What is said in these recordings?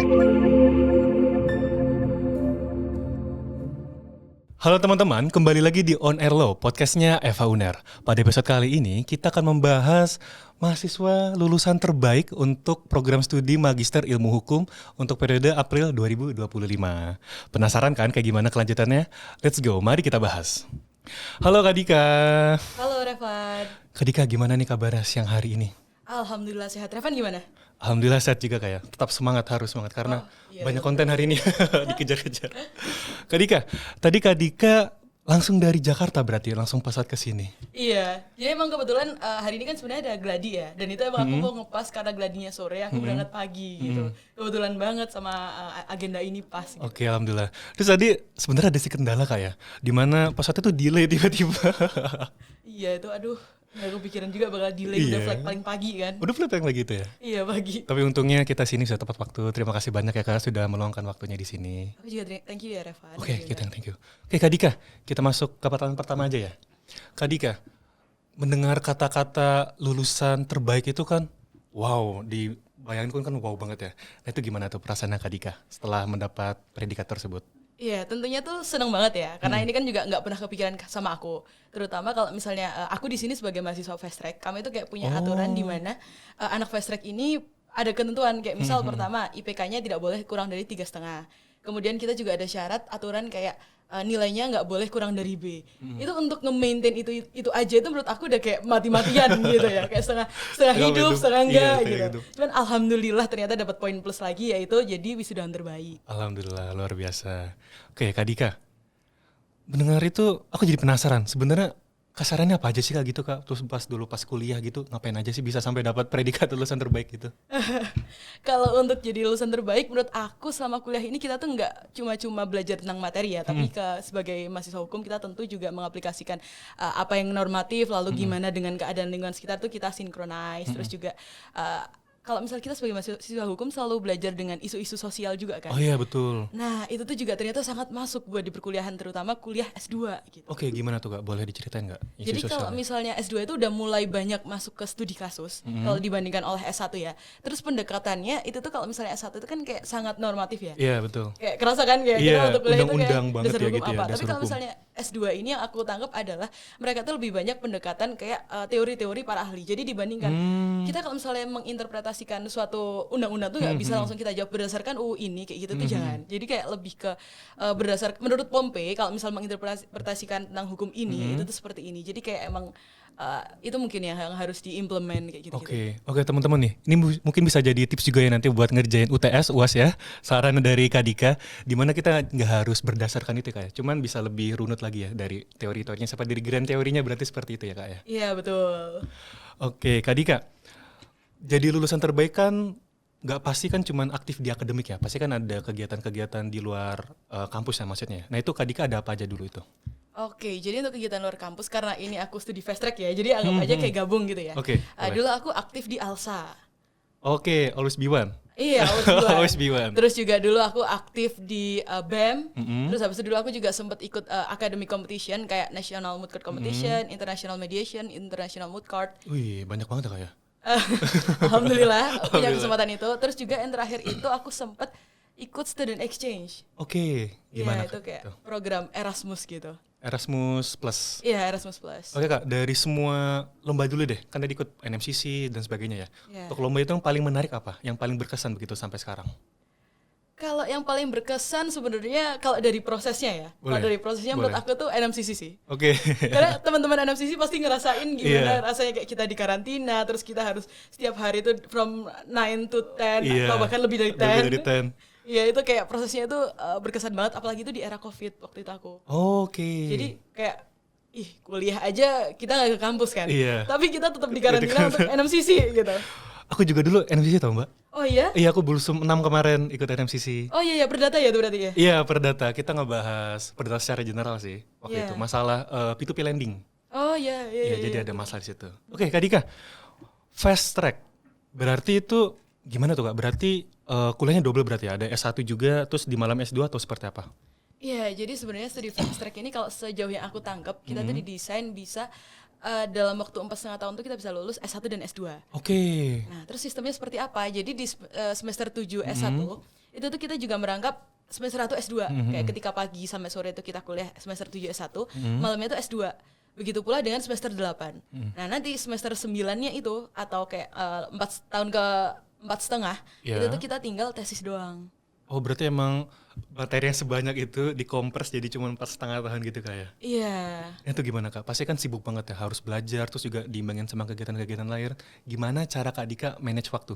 Halo teman-teman, kembali lagi di On Air Law, podcastnya Eva Uner. Pada episode kali ini, kita akan membahas mahasiswa lulusan terbaik untuk program studi Magister Ilmu Hukum untuk periode April 2025. Penasaran kan kayak gimana kelanjutannya? Let's go, mari kita bahas. Halo Kak Dika. Halo Revan. Kak Dika, gimana nih kabarnya siang hari ini? Alhamdulillah sehat. Revan gimana? Alhamdulillah sehat juga kayak. Tetap harus semangat karena banyak konten hari ini dikejar-kejar. Kak Dika, tadi Kak Dika langsung dari Jakarta berarti langsung pesat ke sini. Iya, jadi emang kebetulan hari ini kan sebenarnya ada gladi ya, dan itu emang aku mau ngepas karena gladinya sore, aku berangkat pagi gitu. Kebetulan banget sama agenda ini pas. Gitu. Oke, alhamdulillah. Terus tadi sebenarnya ada sih kendala Kak ya, dimana pesawatnya tuh delay tiba-tiba. Iya itu aduh. Nggak kepikiran juga bakal delay, udah flight paling pagi kan. Udah flight paling pagi itu ya? Iya pagi. Tapi untungnya kita sini sudah tepat waktu. Terima kasih banyak ya Kak sudah meluangkan waktunya di sini. Aku juga thank you ya Revan. Oke, kita thank you. Oke Kak Dika, kita masuk ke pertanyaan pertama aja ya. Kak Dika, mendengar kata-kata lulusan terbaik itu kan wow, dibayangin kan wow banget ya. Nah itu gimana tuh perasaan Kak Dika setelah mendapat predikat tersebut? Iya, tentunya tuh seneng banget ya, karena ini kan juga nggak pernah kepikiran sama aku. Terutama kalau misalnya aku di sini sebagai mahasiswa fast track, kami itu kayak punya aturan di mana anak fast track ini ada ketentuan kayak misal pertama IPK-nya tidak boleh kurang dari 3,5. Kemudian kita juga ada syarat aturan kayak nilainya nggak boleh kurang dari B. Itu untuk nge-maintain itu aja itu menurut aku udah kayak mati-matian gitu ya, kayak setengah hidup, setengah enggak gitu. Hidup. Cuman alhamdulillah ternyata dapat poin plus lagi yaitu jadi wisudawan terbaik. Alhamdulillah, luar biasa. Oke Kak Dika, mendengar itu aku jadi penasaran. Sebenarnya kasarannya apa aja sih Kak gitu Kak? Terus pas kuliah gitu ngapain aja sih bisa sampai dapat predikat lulusan terbaik gitu? Kalau untuk jadi lulusan terbaik menurut aku selama kuliah ini kita tuh nggak cuma belajar tentang materi ya, tapi sebagai mahasiswa hukum kita tentu juga mengaplikasikan apa yang normatif, lalu gimana dengan keadaan lingkungan sekitar tuh kita synchronize, terus juga kalau misalnya kita sebagai mahasiswa hukum selalu belajar dengan isu-isu sosial juga kan. Oh iya betul. Nah itu tuh juga ternyata sangat masuk buat di perkuliahan, terutama kuliah S2 gitu. Oke, gimana tuh Kak? Boleh diceritain nggak? Jadi kalau misalnya S2 itu udah mulai banyak masuk ke studi kasus kalau dibandingkan oleh S1 ya. Terus pendekatannya itu tuh kalau misalnya S1 itu kan kayak sangat normatif ya. Iya betul. Kayak kerasa kan kayak kita untuk kuliah itu kayak banget dasar ya hukum gitu ya, apa. dasar Tapi kalau hukum. misalnya S2 ini yang aku tangkap adalah mereka tuh lebih banyak pendekatan kayak teori-teori para ahli. Jadi dibandingkan kita kalau misalnya menginterpretasikan suatu undang-undang tuh nggak bisa langsung kita jawab berdasarkan ini kayak gitu tuh jangan. Jadi kayak lebih ke berdasar menurut Pompei kalau misal menginterpretasikan tentang hukum ini itu tuh seperti ini. Jadi kayak emang itu mungkin ya yang harus diimplement kayak gitu. Oke teman-teman nih, ini mungkin bisa jadi tips juga ya nanti buat ngerjain UTS, UAS ya. Saran dari Kak Dika, dimana kita nggak harus berdasarkan itu kayak, cuman bisa lebih runut lagi ya dari teori-teorinya, sampai dari grand teorinya berarti seperti itu ya Kak ya. Iya betul. Oke Kak Dika, jadi lulusan terbaik kan nggak pasti kan cuman aktif di akademik ya, pasti kan ada kegiatan-kegiatan di luar kampus ya maksudnya. Nah itu Kak Dika ada apa aja dulu itu? Oke, jadi untuk kegiatan luar kampus karena ini aku studi fast track ya, jadi anggap aja kayak gabung gitu ya. Oke, Dulu aku aktif di ALSA. Oke, always be one. Iya, Always be one. Terus juga dulu aku aktif di BEM. Terus habis itu dulu aku juga sempat ikut academic competition kayak National Moot Court Competition, International Mediation, International Moot Court. Wih, banyak banget ya Kak ya. Alhamdulillah punya kesempatan itu. Terus juga yang terakhir itu aku sempat ikut student exchange. Oke, gimana? Iya, itu kayak program Erasmus gitu. Erasmus Plus. Iya, Erasmus Plus. Oke Kak, dari semua lomba dulu deh, kan tadi ikut NMCC dan sebagainya ya. Yeah. Untuk lomba itu yang paling menarik apa? Yang paling berkesan begitu sampai sekarang? Kalau yang paling berkesan sebenarnya kalau dari prosesnya ya. Kalau dari prosesnya menurut aku tuh NMCC sih. Oke. Karena teman-teman NMCC pasti ngerasain gimana rasanya kayak kita di karantina, terus kita harus setiap hari itu from 9 to 10 atau bahkan lebih dari 10. Lebih dari 10. Iya itu kayak prosesnya itu berkesan banget, apalagi itu di era COVID waktu itu aku. Oke. Jadi kayak kuliah aja kita nggak ke kampus kan, tapi kita tetap di karantina untuk NMCC gitu. Aku juga dulu NMCC tau Mbak. Oh iya? Iya aku Bulsum 6 kemarin ikut NMCC. Oh iya Perdata ya tuh berarti ya? Iya Perdata, kita ngebahas Perdata secara general sih waktu itu. Masalah P2P lending. Oh iya. Iya jadi ada masalah di situ. Oke Kak Dika, fast track berarti itu gimana tuh Kak? Berarti kuliahnya double berarti ya? Ada S1 juga, terus di malam S2 atau seperti apa? Iya, jadi sebenarnya studi fast track ini kalau sejauh yang aku tangkap, kita tuh didesain bisa dalam waktu 4,5 tahun tuh kita bisa lulus S1 dan S2. Oke. Nah, terus sistemnya seperti apa? Jadi di semester 7 S1 itu tuh kita juga merangkap semester 1 S2. Kayak ketika pagi sampai sore itu kita kuliah semester 7 S1, malamnya itu S2. Begitu pula dengan semester 8. Nah, nanti semester 9-nya itu atau kayak 4 tahun ke 4,5 itu tuh kita tinggal tesis doang. Oh, berarti emang materi yang sebanyak itu dikompres jadi cuma 4,5 tahun gitu Kak ya? Iya. Itu gimana Kak? Pasti kan sibuk banget ya, harus belajar terus juga diimbangin sama kegiatan-kegiatan lain. Gimana cara Kak Dika manage waktu?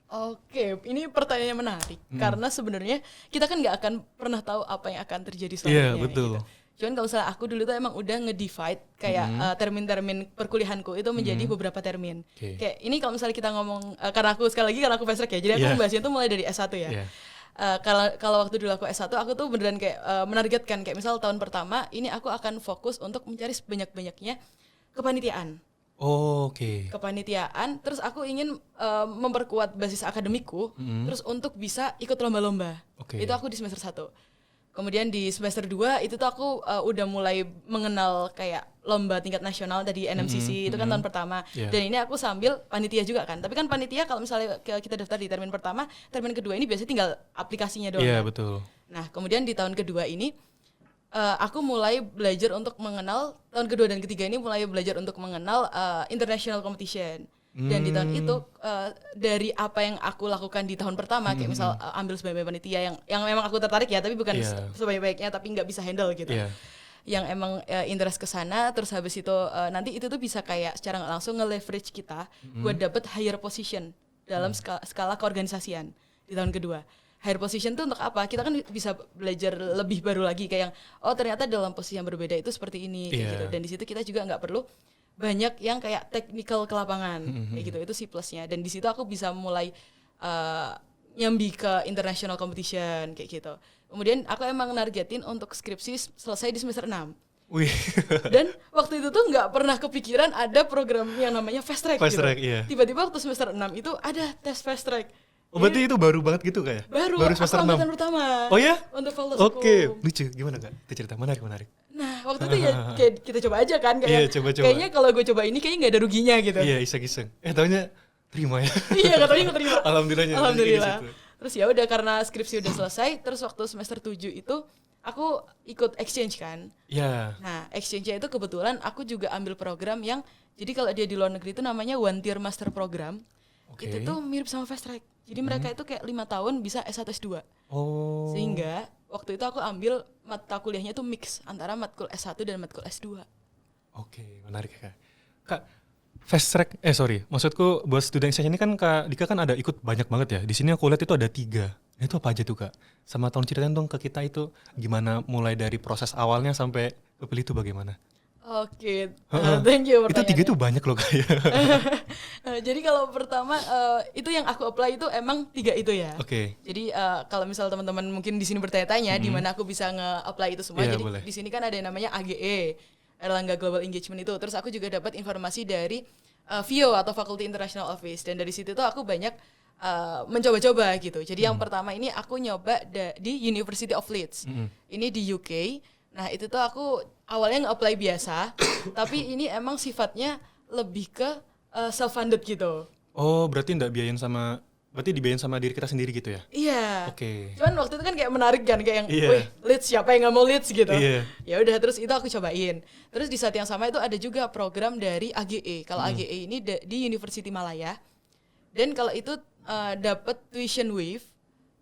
Oke, ini pertanyaan yang menarik karena sebenarnya kita kan nggak akan pernah tahu apa yang akan terjadi Iya, selanjutnya. betul. Gitu. Cuman kalau misalnya aku dulu tuh emang udah nge-divide kayak termin-termin perkuliahanku itu menjadi beberapa termin. Kayak ini kalau misalnya kita ngomong karena aku sekali lagi karena aku fast track ya, jadi aku membahasnya tuh mulai dari S1 ya. Kalau waktu dulu aku S1 aku tuh beneran kayak menargetkan kayak misal tahun pertama ini aku akan fokus untuk mencari sebanyak-banyaknya kepanitiaan. Oh, oke. Kepanitiaan, terus aku ingin memperkuat basis akademikku, terus untuk bisa ikut lomba-lomba. Oke. Itu aku di semester 1. Kemudian di semester 2 itu tuh aku udah mulai mengenal kayak lomba tingkat nasional dari NMCC, itu kan tahun pertama. Dan ini aku sambil panitia juga kan. Tapi kan panitia kalau misalnya kita daftar di termin pertama, termin kedua ini biasanya tinggal aplikasinya doang. Iya, Kan? betul. Nah, kemudian di tahun kedua ini aku mulai belajar untuk mengenal, tahun kedua dan ketiga ini mulai belajar untuk mengenal international competition. Dan di tahun itu dari apa yang aku lakukan di tahun pertama kayak misal ambil sebagai panitia yang memang aku tertarik ya, tapi bukan sebanyak-banyaknya tapi nggak bisa handle gitu. Yang emang interest ke sana, terus habis itu nanti itu tuh bisa kayak secara nggak langsung nge-leverage kita buat dapet higher position dalam skala keorganisasian di tahun kedua. Higher position tuh untuk apa? Kita kan bisa belajar lebih baru lagi kayak yang ternyata dalam posisi yang berbeda itu seperti ini kayak gitu. Dan di situ kita juga nggak perlu banyak yang kayak technical ke lapangan kayak gitu. Itu sih plusnya. Dan di situ aku bisa mulai nyambi ke international competition kayak gitu. Kemudian aku emang nargetin untuk skripsi selesai di semester 6. Wih. Dan waktu itu tuh nggak pernah kepikiran ada program yang namanya fast track Fast gitu. track, iya. Tiba-tiba waktu semester 6 itu ada tes fast track. Oh, berarti itu baru banget gitu Kak ya? Baru semester aku 6. angkatan pertama. Oh ya? Untuk fakultas Oke, hukum. lucu. Gimana Kak? Itu cerita menarik. Nah, waktu itu ya kayak kita coba aja kan kayak Iya, coba-coba. kayaknya kalau gue coba ini kayaknya nggak ada ruginya gitu. Iya, iseng-iseng. Taunya terima ya. Iya, katanya keterima. Alhamdulillahnya. Alhamdulillah. Terus ya udah karena skripsi udah selesai, terus waktu semester 7 itu aku ikut exchange kan. Iya. Nah, exchange-nya itu kebetulan aku juga ambil program yang jadi kalau dia di luar negeri itu namanya One Tier Master Program. Oke. Itu tuh mirip sama fast track. Jadi mereka itu kayak 5 tahun bisa S1 S2. Oh. Sehingga waktu itu aku ambil mata kuliahnya tuh mix antara matkul S1 dan matkul S2. Oke, menarik ya Kak. Kak, fast track, maksudku buat student exchange ini kan Kak Dika kan ada ikut banyak banget ya. Di sini aku lihat itu ada 3. Nah, itu apa aja tuh Kak? Sama tolong ceritain dong ke kita itu gimana mulai dari proses awalnya sampai kepilih itu bagaimana? Oke, thank you Itu 3 pertanyaannya. tuh banyak loh Kak ya. Jadi kalau pertama itu yang aku apply itu emang 3 itu ya. Oke. Jadi kalau misal teman-teman mungkin di sini bertanya-tanya di mana aku bisa nge-apply itu semua. Iya, Jadi boleh. di sini kan ada yang namanya AGE, Erlangga Global Engagement itu. Terus aku juga dapat informasi dari VIO atau Faculty International Office, dan dari situ tuh aku banyak mencoba-coba gitu. Jadi yang pertama ini aku nyoba di University of Leeds. Ini di UK. Nah, itu tuh aku awalnya nge-apply biasa, tapi ini emang sifatnya lebih ke self-funded gitu. Oh, berarti berarti dibiayain sama diri kita sendiri gitu ya? Iya. Oke. Cuman waktu itu kan kayak menarik kan, kayak yang, Iya. wih, Leeds, siapa yang nggak mau Leeds gitu. Iya. Ya udah, terus itu aku cobain. Terus di saat yang sama itu ada juga program dari AGE. Kalau AGE ini di University Malaya. Dan kalau itu dapat tuition waive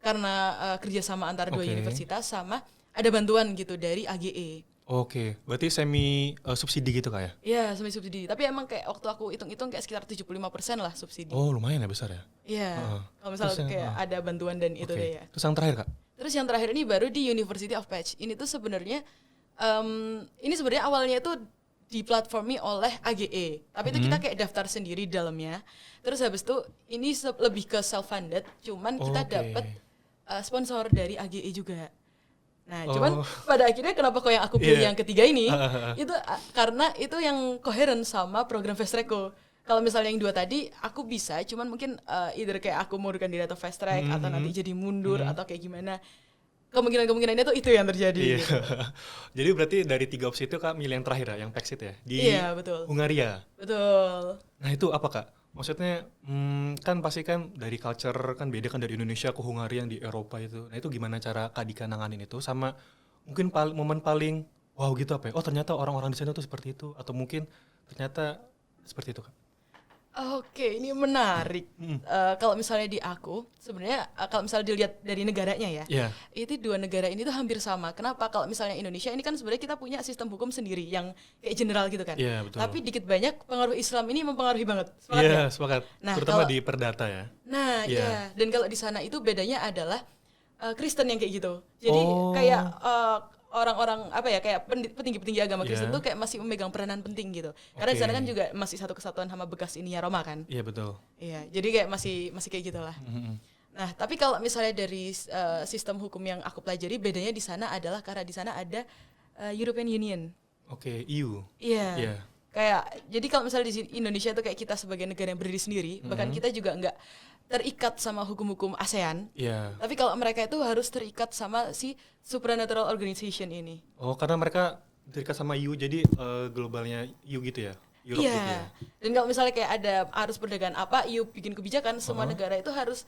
karena kerjasama antara dua Oke. universitas, sama ada bantuan gitu dari AGE. Oke, berarti semi subsidi gitu Kak ya? Iya, semi subsidi. Tapi emang kayak waktu aku hitung-hitung kayak sekitar 75% lah subsidi. Oh, lumayan ya besar ya? Iya. Kalau Terus misalnya yang- kayak ada bantuan dan itu Oke. deh ya. Terus yang terakhir Kak? Terus yang terakhir ini baru di University of Patch. Ini tuh sebenarnya ini sebenarnya awalnya itu diplatformi oleh AGE. Tapi itu kita kayak daftar sendiri di dalamnya. Terus habis itu ini lebih ke self funded, cuman kita Oke. dapat sponsor dari AGE juga. Nah, cuman pada akhirnya kenapa kok yang aku pilih Iya. yang ketiga ini itu karena itu yang koheren sama program fast trackku. Kalau misalnya yang 2 tadi aku bisa, cuman mungkin either kayak aku mundurkan diri atau fast track atau nanti jadi mundur atau kayak gimana. Kemungkinan-kemungkinannya tuh itu yang terjadi. Iya. Gitu. Jadi berarti dari 3 opsi itu Kak milih yang terakhir ya, yang Pexit ya? Di Iya, betul. Hungaria. Betul. Nah itu apa Kak? Maksudnya kan pasti kan dari culture kan beda kan dari Indonesia ke Hungaria yang di Eropa itu. Nah itu gimana cara Kak Dika nanganin itu sama mungkin momen paling wow gitu apa ya? Oh ternyata orang-orang di sana tuh seperti itu atau mungkin ternyata seperti itu Kak. Oke, ini menarik. Mm. Kalau misalnya di aku, sebenarnya kalau misalnya dilihat dari negaranya ya, Iya. itu dua negara ini tuh hampir sama. Kenapa? Kalau misalnya Indonesia ini kan sebenarnya kita punya sistem hukum sendiri yang kayak general gitu kan. Iya betul. Tapi dikit banyak pengaruh Islam ini mempengaruhi banget. Sepakat Iya nggak? sepakat. Nah, Terutama kalau di perdata ya. Nah, Iya. iya. Dan kalau di sana itu bedanya adalah Kristen yang kayak gitu. Jadi Oh. kayak orang-orang apa ya kayak petinggi-petinggi agama Kristen Iya. tuh kayak masih memegang peranan penting gitu. Karena di sana Oke. kan juga masih satu kesatuan sama bekas ininya Roma kan. Iya betul. Iya, jadi kayak masih kayak gitulah. Mhm. Nah, tapi kalau misalnya dari sistem hukum yang aku pelajari bedanya di sana adalah karena di sana ada European Union. Oke, EU. Iya. Iya. Kayak jadi kalau misalnya di Indonesia tuh kayak kita sebagai negara yang berdiri sendiri, bahkan kita juga nggak terikat sama hukum-hukum ASEAN. Iya. Tapi kalau mereka itu harus terikat sama si Supranatural Organization ini. Oh, karena mereka terikat sama EU jadi globalnya EU gitu ya. Europe Iya. gitu ya. Dan kalau misalnya kayak ada arus perdagangan apa, EU bikin kebijakan, semua negara itu harus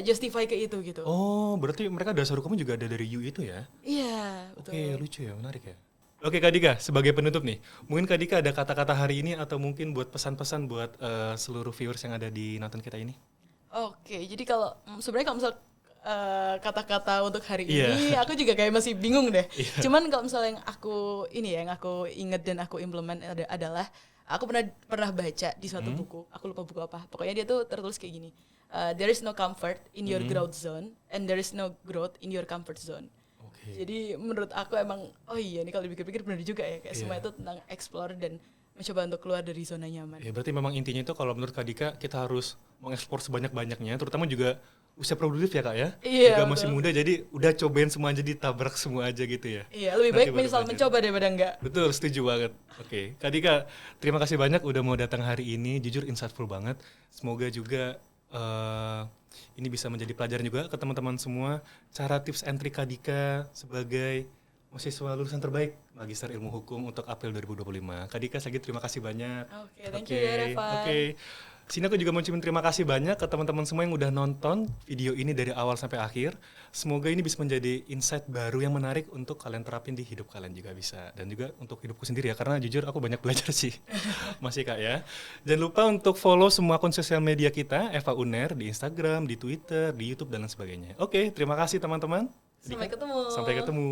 justify ke itu gitu. Oh, berarti mereka dasar hukumnya juga ada dari EU itu ya? Iya, betul. Oke, lucu ya, menarik ya. Oke Kak Dika, sebagai penutup nih, mungkin Kak Dika ada kata-kata hari ini atau mungkin buat pesan-pesan buat seluruh viewers yang ada di nonton kita ini? Oke, jadi kalau sebenarnya kalau misal kata-kata untuk hari Iya. ini aku juga kayak masih bingung deh. Iya. Cuman kalau misalnya yang aku ini ya yang aku inget dan aku implement adalah aku pernah baca di suatu buku, aku lupa buku apa. Pokoknya dia tuh tertulis kayak gini. There is no comfort in your growth zone and there is no growth in your comfort zone. Oke. Jadi menurut aku emang oh iya nih kalau dipikir-pikir benar juga ya kayak semua Iya. itu tentang explore dan mencoba untuk keluar dari zona nyaman. Ya berarti memang intinya itu kalau menurut Kak Dika kita harus mengeksplor sebanyak-banyaknya, terutama juga usia produktif ya Kak ya? Iya, Juga masih betul. muda jadi udah cobain semua aja ditabrak semua aja gitu ya? Iya, lebih Nanti baik baru misal belajar. mencoba daripada enggak. Betul, setuju banget. Oke, Kak Dika, terima kasih banyak udah mau datang hari ini. Jujur insightful banget. Semoga juga ini bisa menjadi pelajaran juga ke teman-teman semua. Cara tips and trik Kak Dika sebagai mahasiswa lulusan terbaik Magister Ilmu Hukum untuk April 2025. Kak Dika, sekali lagi terima kasih banyak. Oke, thank you ya, Revan. Oke. Sini aku juga mau ucapin terima kasih banyak ke teman-teman semua yang udah nonton video ini dari awal sampai akhir. Semoga ini bisa menjadi insight baru yang menarik untuk kalian terapin di hidup kalian juga bisa. Dan juga untuk hidupku sendiri ya, karena jujur aku banyak belajar sih. Masih Kak ya. Jangan lupa untuk follow semua akun sosial media kita, Eva Uner, di Instagram, di Twitter, di YouTube, dan lain sebagainya. Oke, terima kasih teman-teman. Sampai ketemu. Sampai ketemu.